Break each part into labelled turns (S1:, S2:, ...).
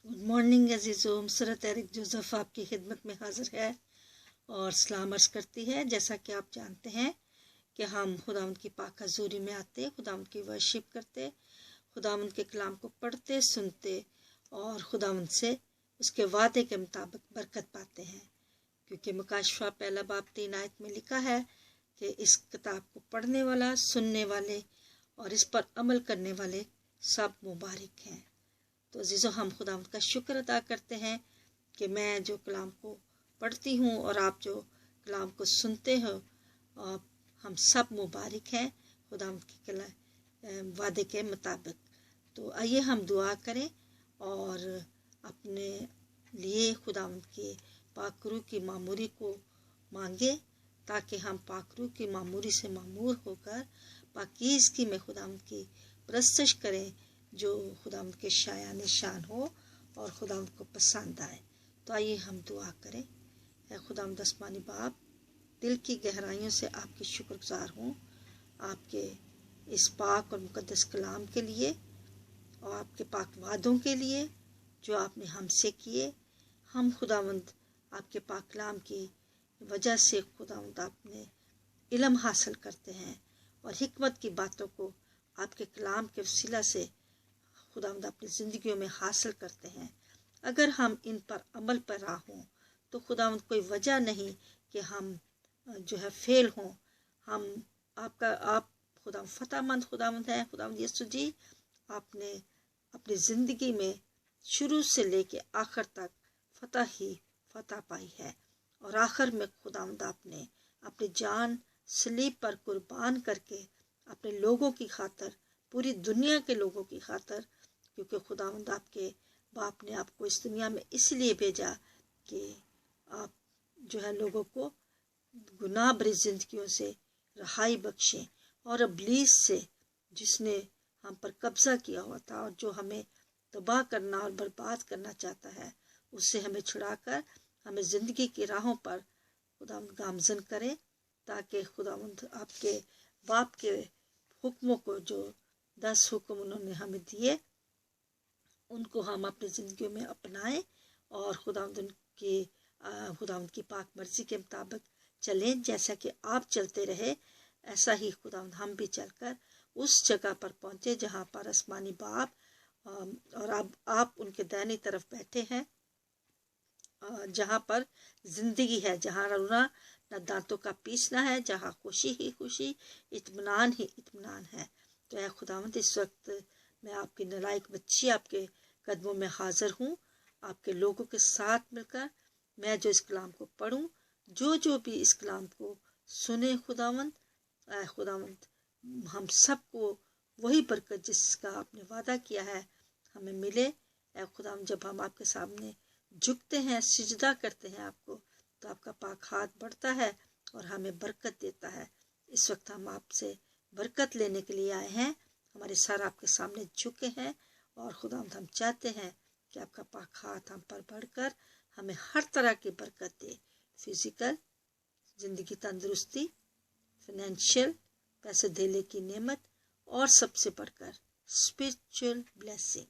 S1: Good morning अजीज़ों, मसरत Eric Joseph आपकी खिदमत में हाज़िर है और सलाम अर्ज़ करती है। जैसा कि आप जानते हैं कि हम खुदावंद की पाक हज़ूरी में आते, खुदावंद की वर्शिप करते, खुदावंद के कलाम को पढ़ते सुनते और खुदावंद से उसके वादे के मुताबिक बरकत पाते हैं। क्योंकि मुकाशफा पहला बाब 3 आयत में लिखा है कि इस किताब को पढ़ने वाला, सुनने वाले और इस पर अमल करने वाले सब मुबारक हैं। तो अजीज़ों, हम खुदावंद का शुक्र अदा करते हैं कि मैं जो कलाम को पढ़ती हूँ और आप जो कलाम को सुनते हो, हम सब मुबारक हैं खुदावंद के वादे के मुताबिक। तो आइए हम दुआ करें और अपने लिए खुदावंद के पाकरू की मामूरी को मांगे, ताकि हम पाकरू की मामूरी से मामूर होकर पाकीज़गी में खुदावंद की परस्तश करें, जो खुदावंद के शायान शान हो और खुदावंद को पसंद आए। तो आइए हम दुआ करें। ऐ खुदावंद आसमानी बाप, दिल की गहराइयों से आपकी शुक्रगुजार हूँ आपके इस पाक और मुकद्दस कलाम के लिए और आपके पाक वादों के लिए जो आपने हमसे किए। हम खुदावंद आपके पाक कलाम की वजह से खुदावंद आपने इल्म हासिल करते हैं और हिकमत की बातों को आपके कलाम के वसीला से खुदावंद अपनी ज़िंदगियों में हासिल करते हैं। अगर हम इन पर अमल पर रहा हों तो खुदावंद कोई वजह नहीं कि हम जो है फेल हों। आप खुदावंद फतेहमंद खुदावंद हैं। खुदावंद यीशु जी, आपने अपनी ज़िंदगी में शुरू से लेके आखिर तक फतह पाई है और आखिर में खुदावंद आपने अपनी जान सलीब पर कुर्बान करके अपने लोगों की खातर, पूरी दुनिया के लोगों की खातर, क्योंकि खुदावंद आपके बाप ने आपको इस दुनिया में इसलिए भेजा कि आप जो है लोगों को गुनाह भरी जिंदगियों से रहाई बख्शें और इब्लीस से, जिसने हम पर कब्जा किया हुआ था और जो हमें तबाह करना और बर्बाद करना चाहता है, उससे हमें छुड़ाकर हमें ज़िंदगी की राहों पर खुदावंद गामज़न करे, ताकि खुदावंद आपके बाप के हुक्मों को, जो 10 हुक्म उन्होंने हमें दिए, उनको हम अपनी ज़िंदगी में अपनाएं और खुदावंद की पाक मर्ज़ी के मुताबिक चलें। जैसा कि आप चलते रहे, ऐसा ही खुदावंद हम भी चलकर उस जगह पर पहुँचे जहाँ पर आसमानी बाप और आप उनके दाहिनी तरफ बैठे हैं, जहाँ पर ज़िंदगी है, जहाँ रोना न दांतों का पीसना है, जहाँ खुशी ही खुशी, इत्मीनान ही इत्मीनान है। तो ऐ खुदावंद, इस वक्त मैं आपकी नलायक बच्ची आपके कदमों में हाज़िर हूँ। आपके लोगों के साथ मिलकर मैं जो इस कलाम को पढ़ूँ, जो भी इस कलाम को सुने, खुदावंद ऐ खुदावंद, हम सबको वही बरकत जिसका आपने वादा किया है हमें मिले। ऐ खुदावंद, जब हम आपके सामने झुकते हैं, सिजदा करते हैं आपको, तो आपका पाक हाथ बढ़ता है और हमें बरकत देता है। इस वक्त हम आपसे बरकत लेने के लिए आए हैं, हमारे सर आपके सामने झुके हैं और खुदावंद हम चाहते हैं कि आपका पाक हाथ हम पर बढ़कर हमें हर तरह की बरकत दे, फिजिकल ज़िंदगी, तंदुरुस्ती, फाइनेंशियल, पैसे देने की नेमत और सबसे बढ़कर स्पिरिचुअल ब्लेसिंग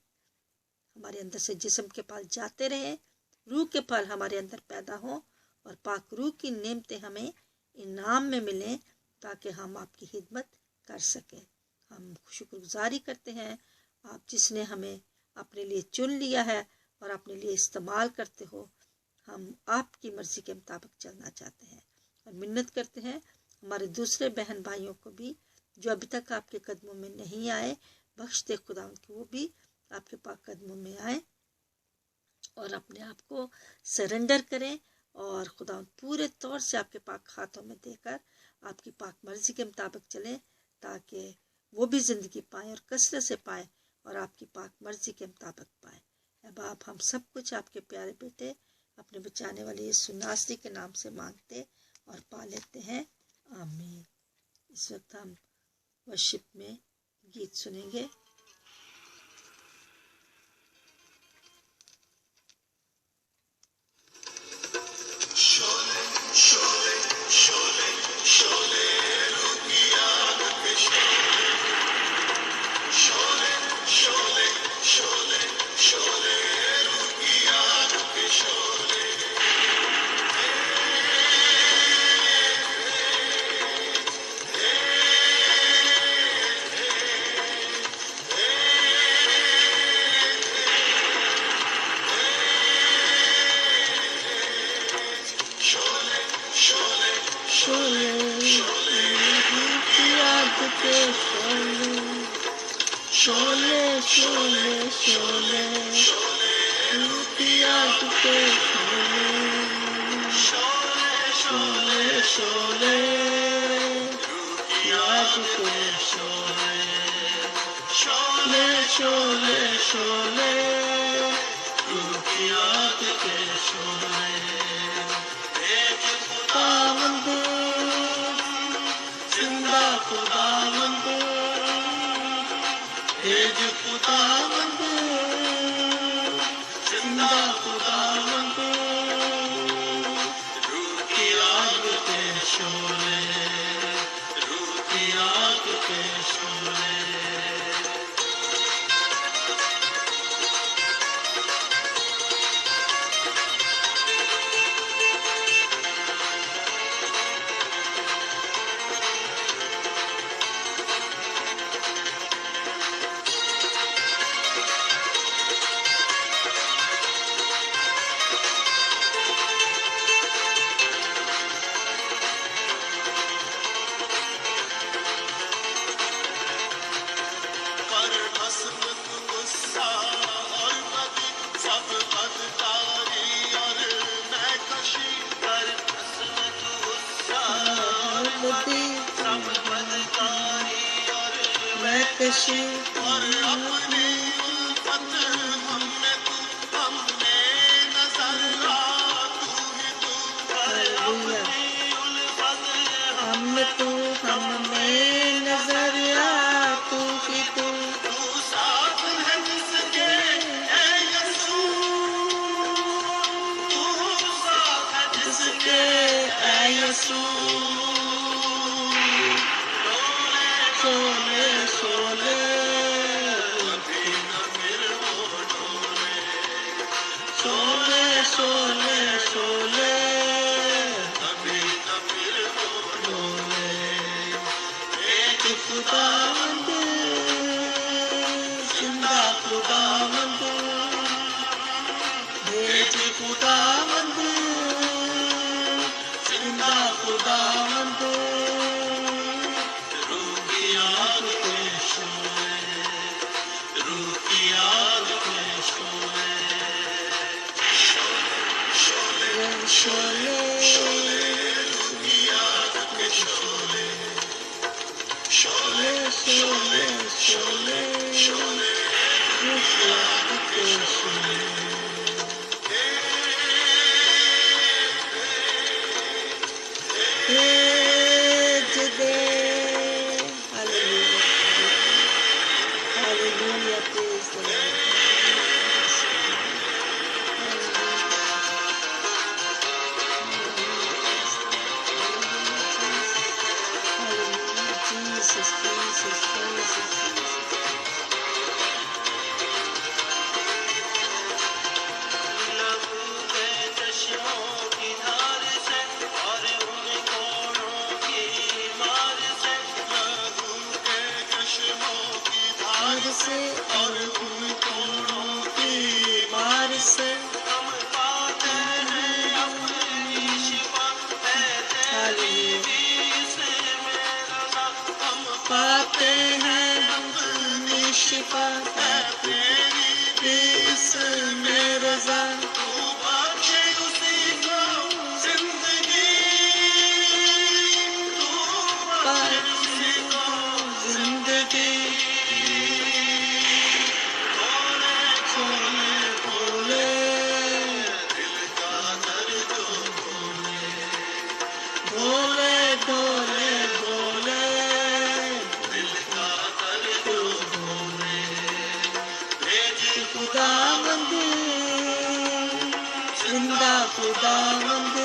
S1: हमारे अंदर से जिस्म के फल जाते रहे, रूह के फल हमारे अंदर पैदा हों और पाक रूह की नेमतें हमें इनाम में मिलें, ताकि हम आपकी खिदमत कर सकें। हम शुक्रगुजारी करते हैं, आप जिसने हमें अपने लिए चुन लिया है और अपने लिए इस्तेमाल करते हो। हम आपकी मर्ज़ी के मुताबिक चलना चाहते हैं और मिन्नत करते हैं हमारे दूसरे बहन भाइयों को भी जो अभी तक आपके कदमों में नहीं आए, बख्श दे खुदावंद कि वो भी आपके पाक कदमों में आए और अपने आप को सरेंडर करें और खुदावंद पूरे तौर से आपके पाक हाथों में देकर आपकी पाक मर्ज़ी के मुताबिक चलें, ताकि वो भी ज़िंदगी पाएँ और कसरत से पाएँ और आपकी पाक मर्ज़ी के मुताबिक पाएँ। ऐ बाप, हम सब कुछ आपके प्यारे बेटे अपने बचाने वाले यीशु नासरी के नाम से मांगते और पा लेते हैं, आमीन। इस वक्त हम वर्शिप में गीत सुनेंगे।
S2: Shole,
S1: شعلے شعلے شعلے روح کی آگ کے شعلے شعلے شعلے روح کی آگ کے شعلے شعلے شعلے شعلے روح کی آگ کے شعلے خداوند زندہ خداوند تیج خداوند زندہ خداوند روح کی آگ کے شعلے روح کی آگ کے شعلے اور اپنی الفت ہم میں تو ہم نے نظر تو ہی تو اور اپنی الفت ہم میں تو ہم میں نظر تو ہی تو ساتھ ہے جس کے اے یسوع تو ساتھ ہے جس کے اے یسوع شعلے شعلے شعلے شعلے شعلے ایک خداوند زندہ خداوند ایک خداوند زندہ خداوند روح کی آگ کے شعلے روح کی آگ کے شعلے شعلے شعلے روح کی آگ کے شعلے شعلے شعلے شعلے شعلے روح کی آگ کے شعلے اور ان کوڑوں کی مار سے ہم پاتے ہیں اپنی شفا ہم پاتے ہیں اپنی شفا اس میں رضا تو بخشے اسی کو زندگی تو بخشے اسی کو زندگی خداوند زندہ خداوند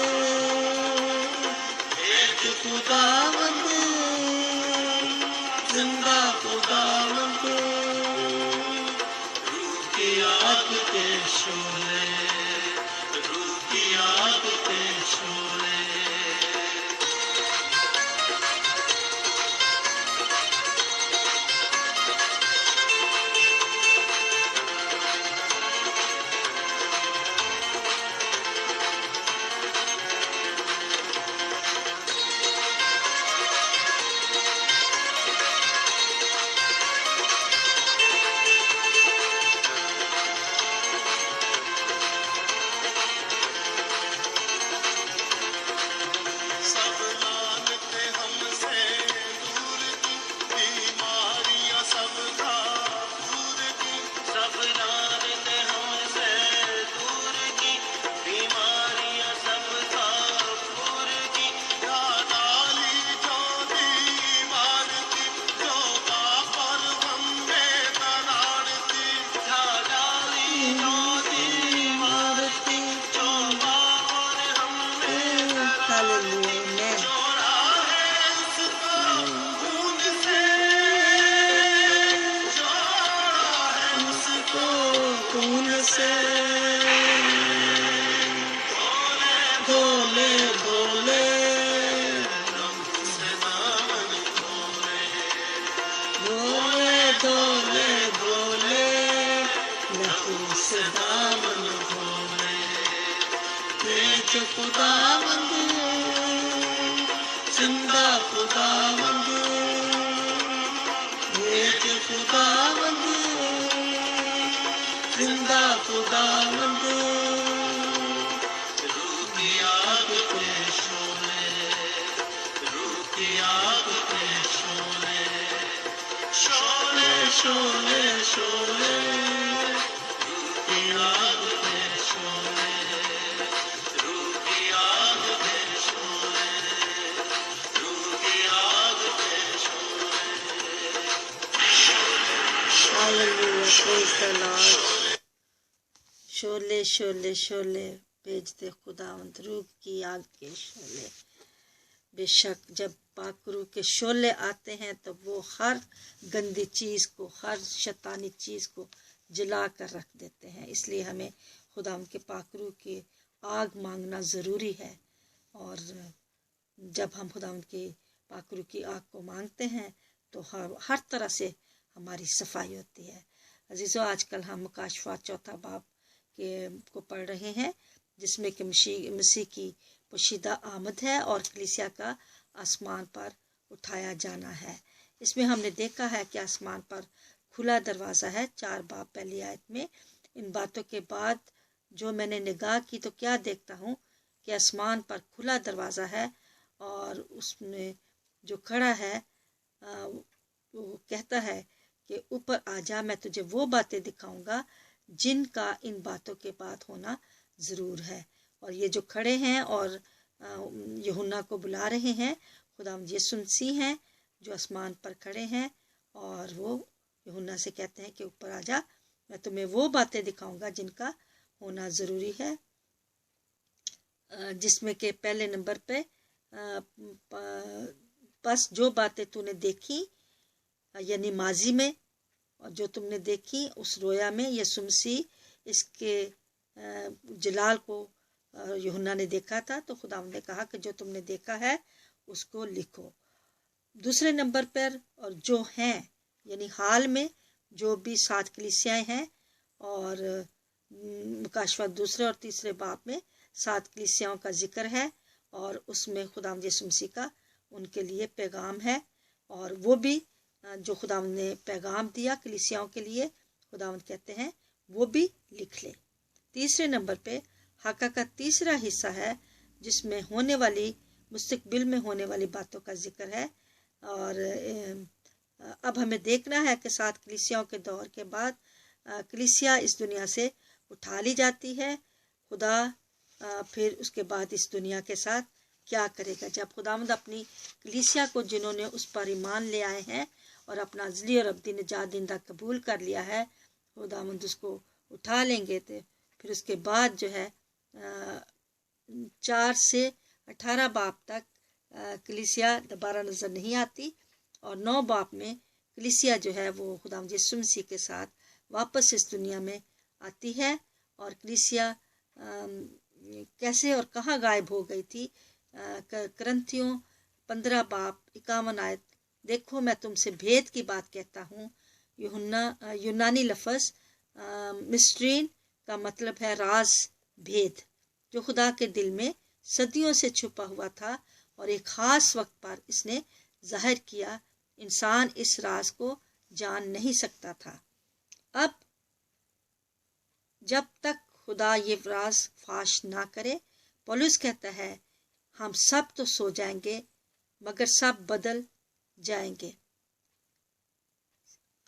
S1: ایک خداوند زندہ خداوند روح کی آگ کے شعلے روح کی آگ کے شعلے को खून से धोले धोले, धोले धोले धोले, लहू से दामन धोले। ये जो खुदावंद जिंदा खुदावंद, ये जो खुदावंद जिंदा खुदावंद, रूह की आग के शोले, रूह की आग के शोले, शोले शोले शोले, रूह की आग के शोले, रूह की आग के शोले, रूह की आग के Sholay. Hallelujah, praise the Lord. Sholay Sholay Sholay भेजते खुदावंद, रूह की आग के शोले। बेशक जब पाक रूह के शोले आते हैं तो वो हर गंदी चीज़ को, हर शैतानी चीज़ को जला कर रख देते हैं। इसलिए हमें खुदावंद के पाक रूह की आग मांगना ज़रूरी है। और जब हम खुदावंद के पाक रूह की आग को मांगते हैं तो हर तरह से हमारी सफाई होती है। अजीज़ों, आजकल हम मुकाशफात चौथा बाब को पढ़ रहे हैं, जिसमें कि मसीह की पोशीदा आमद है और कलीसिया का आसमान पर उठाया जाना है। इसमें हमने देखा है कि आसमान पर खुला दरवाज़ा है, 4 बाब पहली आयत में। इन बातों के बाद जो मैंने निगाह की तो क्या देखता हूँ कि आसमान पर खुला दरवाज़ा है और उसमें जो खड़ा है वो कहता है कि ऊपर आ जा, मैं तुझे वो बातें दिखाऊंगा जिनका इन बातों के बाद होना ज़रूर है। और ये जो खड़े हैं और यूहन्ना को बुला रहे हैं, खुदावंद यीशु मसीह हैं जो आसमान पर खड़े हैं और वो यूहन्ना से कहते हैं कि ऊपर आ जा, मैं तुम्हें वो बातें दिखाऊंगा जिनका होना ज़रूरी है। जिसमें के पहले नंबर पे बस जो बातें तूने देखी यानी माजी में, और जो तुमने देखी उस रोया में, यीशु मसीह इसके जलाल को यूहन्ना ने देखा था, तो खुदावंद ने कहा कि जो तुमने देखा है उसको लिखो। दूसरे नंबर पर और जो हैं यानी हाल में जो भी 7 कलीसियाएं हैं, और मुकाशफात दूसरे और तीसरे बाब में 7 कलीसियाओं का जिक्र है और उसमें खुदावंद यीशु मसीह का उनके लिए पैगाम है। और वो भी जो खुदावंद ने पैगाम दिया कलीसियाओं के लिए, खुदावंद कहते हैं वो भी लिख ले। तीसरे नंबर पे हक़ का तीसरा हिस्सा है जिसमें होने वाली मुस्तकबिल में होने वाली बातों का जिक्र है। और अब हमें देखना है कि 7 कलीसियाओं के दौर के बाद कलीसिया इस दुनिया से उठा ली जाती है। खुदा फिर उसके बाद इस दुनिया के साथ क्या करेगा। जब खुदावंद अपनी कलीसिया को जिन्होंने उस पर ईमान ले आए हैं और अपना अज़ली और अब्दी निजात दहिंदा कबूल कर लिया है, खुदावंद उसको उठा लेंगे। तो फिर उसके बाद जो है 4 से 18 बाब तक कलीसिया दोबारा नज़र नहीं आती और 9 बाब में कलीसिया जो है वो खुदावंद यीशु मसीह के साथ वापस इस दुनिया में आती है। और कलीसिया कैसे और कहाँ गायब हो गई थी, करंथियों 15 बाब 51 आयत, देखो मैं तुमसे भेद की बात कहता हूँ। यूनानी लफ्ज़ मिस्ट्रीन का मतलब है राज, भेद, जो खुदा के दिल में सदियों से छुपा हुआ था और एक ख़ास वक्त पर इसने जाहिर किया। इंसान इस राज को जान नहीं सकता था। अब जब तक खुदा ये राज फाश ना करे, पौलुस कहता है हम सब तो सो जाएंगे मगर सब बदल जाएंगे।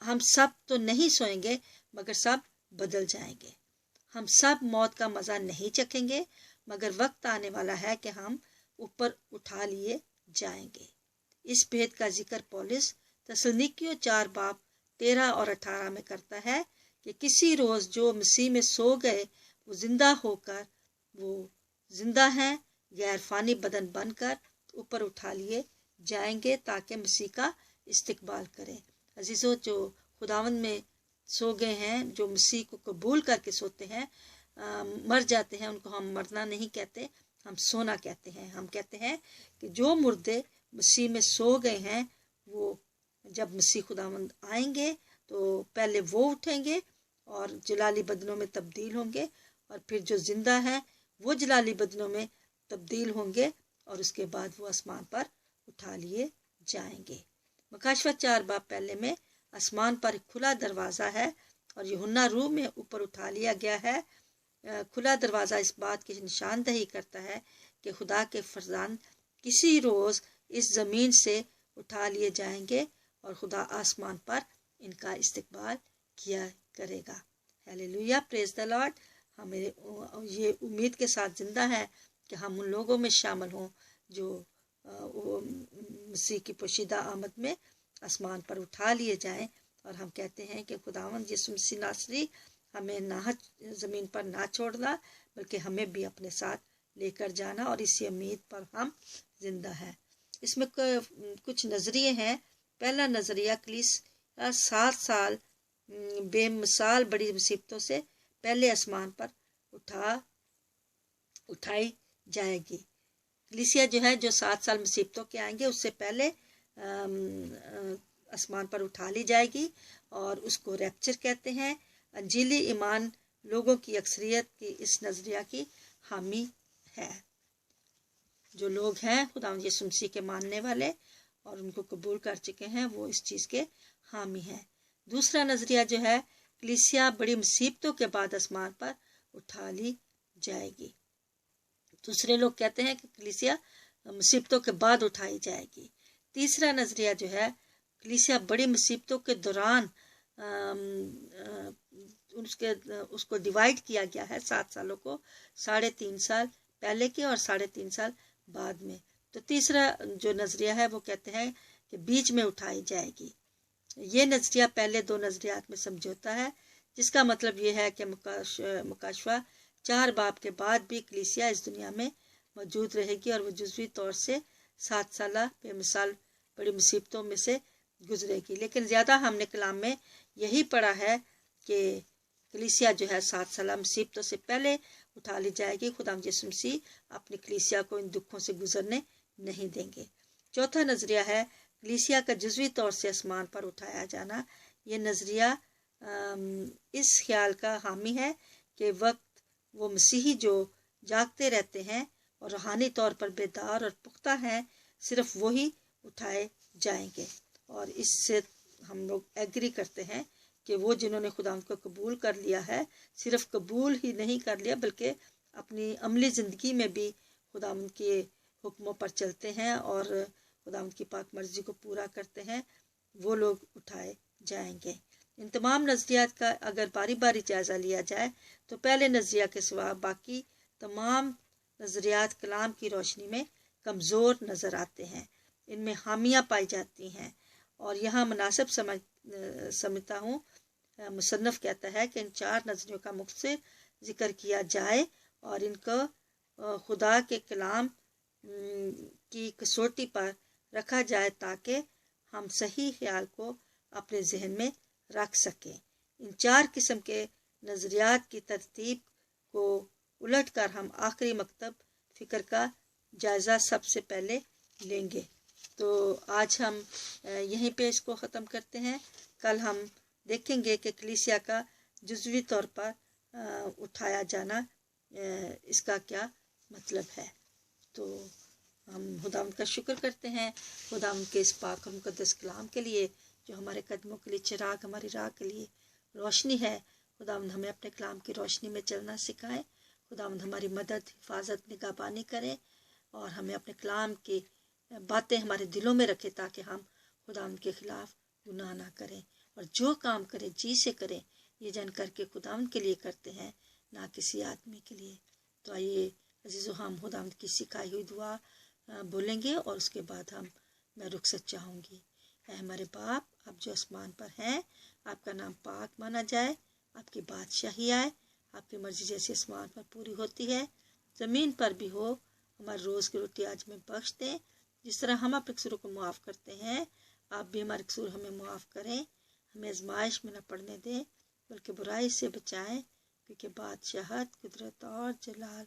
S1: हम सब तो नहीं सोएंगे मगर सब बदल जाएंगे। हम सब मौत का मज़ा नहीं चखेंगे मगर वक्त आने वाला है कि हम ऊपर उठा लिए जाएंगे। इस भेद का जिक्र पौलुस तसलनिकियों 4 बाब 13 और 18 में करता है कि किसी रोज़ जो मसीह में सो गए वो जिंदा होकर वो जिंदा हैं, गैर फानी बदन बनकर ऊपर उठा लिए जाएंगे ताकि मसीह का इस्तकबाल करें। अजीज़ों, जो खुदावंद में सो गए हैं, जो मसीह को कबूल करके सोते हैं, मर जाते हैं, उनको हम मरना नहीं कहते, हम सोना कहते हैं। हम कहते हैं कि जो मुर्दे मसीह में सो गए हैं, वो जब मसीह खुदावंद आएंगे तो पहले वो उठेंगे और जलाली बदनों में तब्दील होंगे, और फिर जो जिंदा है वो जलाली बदनों में तब्दील होंगे, और उसके बाद वो आसमान पर उठा लिए जाएंगे। मकाशवा 4 बाब पहले में आसमान पर खुला दरवाज़ा है, और यूहन्ना रूह में ऊपर उठा लिया गया है। खुला दरवाज़ा इस बात की निशानदही करता है कि खुदा के फरजान किसी रोज़ इस ज़मीन से उठा लिए जाएंगे और खुदा आसमान पर इनका इस्तकबाल किया करेगा। Hallelujah, praise the Lord. हमें ये उम्मीद के साथ जिंदा है कि हम उन लोगों में शामिल हों जो मसीह की पोशीदा आमद में आसमान पर उठा लिए जाएं। और हम कहते हैं कि खुदावंद यीशु मसीह नासरी हमें ना ज़मीन पर ना छोड़ना, बल्कि हमें भी अपने साथ लेकर जाना, और इसी उम्मीद पर हम जिंदा हैं। इसमें कुछ नज़रिए हैं। पहला नज़रिया, कलीसिया 7 साल बेमिसाल बड़ी मुसीबतों से पहले आसमान पर उठाई जाएगी। कलीसिया जो है, जो 7 साल मुसीबतों के आएंगे, उससे पहले आसमान पर उठा ली जाएगी, और उसको रैप्चर कहते हैं। अंजीली ईमान लोगों की अक्सरियत की इस नज़रिया की हामी है। जो लोग हैं खुदावंद यीशु मसीह के मानने वाले और उनको कबूल कर चुके हैं, वो इस चीज़ के हामी हैं। दूसरा नज़रिया जो है, कलीसिया बड़ी मुसीबतों के बाद आसमान पर उठा ली जाएगी। दूसरे लोग कहते हैं कि कलीसिया मुसीबतों के बाद उठाई जाएगी। तीसरा नज़रिया जो है, कलीसिया बड़ी मुसीबतों के दौरान उसको डिवाइड किया गया है 7 सालों को, 3.5 साल पहले के और 3.5 साल बाद में। तो तीसरा जो नज़रिया है वो कहते हैं कि बीच में उठाई जाएगी। ये नज़रिया पहले 2 नज़रियात में समझौता है, जिसका मतलब ये है कि मुकाशवा 4 बाब के बाद भी कलीसिया इस दुनिया में मौजूद रहेगी, और वो जुज़वी तौर से 7 साल बेमिसाल बड़ी मुसीबतों में से गुजरेगी। लेकिन ज़्यादा हमने कलाम में यही पढ़ा है कि कलीसिया जो है 7 साल मुसीबतों से पहले उठा ली जाएगी। खुदा यीशु मसीह अपनी कलीसिया को इन दुखों से गुजरने नहीं देंगे। चौथा नज़रिया है कलीसिया का जुज़वी तौर से आसमान पर उठाया जाना। ये नज़रिया इस ख्याल का हामी है कि वक्त वो मसीही जो जागते रहते हैं और रूहानी तौर पर बेदार और पुख्ता हैं, सिर्फ वही उठाए जाएंगे। और इससे हम लोग एग्री करते हैं कि वो जिन्होंने खुदा को कबूल कर लिया है, सिर्फ कबूल ही नहीं कर लिया बल्कि अपनी अमली ज़िंदगी में भी खुदा के हुक्मों पर चलते हैं और खुदा की पाक मर्जी को पूरा करते हैं, वो लोग उठाए जाएंगे। इन तमाम नज़रियात का अगर बारी बारी जायज़ा लिया जाए तो पहले नज़रिया के सिवा बाकी तमाम नज़रियात कलाम की रोशनी में कमज़ोर नज़र आते हैं, इनमें खामियां पाई जाती हैं। और यहाँ मुनासिब समझता हूँ, मुसन्नफ़ कहता है कि इन 4 नज़रियों का मुख्तसर जिक्र किया जाए और इनको खुदा के कलाम की कसौटी पर रखा जाए ताकि हम सही ख्याल को अपने जहन में रख सकें। इन 4 किस्म के नज़रियात की तरतीब को उलट कर हम आखिरी मकतब फ़िक्र का जायज़ा सबसे पहले लेंगे। तो आज हम यहीं पे इसको ख़त्म करते हैं। कल हम देखेंगे कि कलीसिया का जुज़वी तौर पर उठाया जाना इसका क्या मतलब है। तो हम खुदावंद का शुक्र करते हैं, खुदावंद के इस पाक और मुक़द्दस कलाम के लिए जो हमारे कदमों के लिए चिराग, हमारी राह के लिए रोशनी है। खुदावंद हमें अपने कलाम की रोशनी में चलना सिखाए। खुदावंद हमारी मदद, हिफाजत, निगहबानी करे और हमें अपने कलाम की बातें हमारे दिलों में रखे ताकि हम खुदावंद के ख़िलाफ़ गुनाह ना करें और जो काम करें जी से करें, ये जान करके खुदावंद के लिए करते हैं, ना किसी आदमी के लिए। तो आइए अज़ीज़ों, हम खुदावंद की सिखाई हुई दुआ बोलेंगे और उसके बाद मैं रुखसत चाहूँगी। ऐ हमारे बाप, आप जो आसमान पर हैं, आपका नाम पाक माना जाए, आपकी बादशाही आए, आपकी मर्ज़ी जैसी आसमान पर पूरी होती है ज़मीन पर भी हो। हमारे रोज़ की रोटी आज में बख्श दें, जिस तरह हम अपने कसूरों को माफ़ करते हैं, आप भी हमारे कसूर हमें माफ़ करें। हमें आज़माइश में न पड़ने दें बल्कि बुराई से बचाएं, क्योंकि बादशाहत, कुदरत और जलाल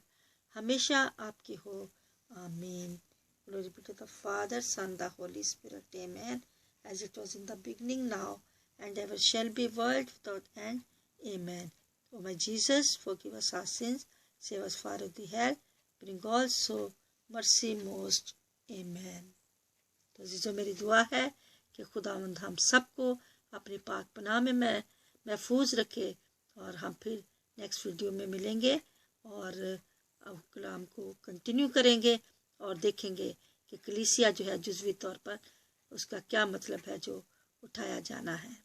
S1: हमेशा आपकी हो। आमीन। Glory be to the Father, Son, the Holy Spirit. Amen. As it was in the beginning, now, and ever shall be, world without end. Amen. O my Jesus, forgive us our sins, save us far of the hell, bring also mercy most. Amen. तो अज़ीज़ों, मेरी दुआ है कि खुदावंद हम सबको अपनी पाक पनाह में महफूज रखे, और हम फिर नेक्स्ट वीडियो में मिलेंगे और अब कलाम को कंटिन्यू करेंगे और देखेंगे कि कलीसिया जो है जुज़वी तौर पर उसका क्या मतलब है जो उठाया जाना है।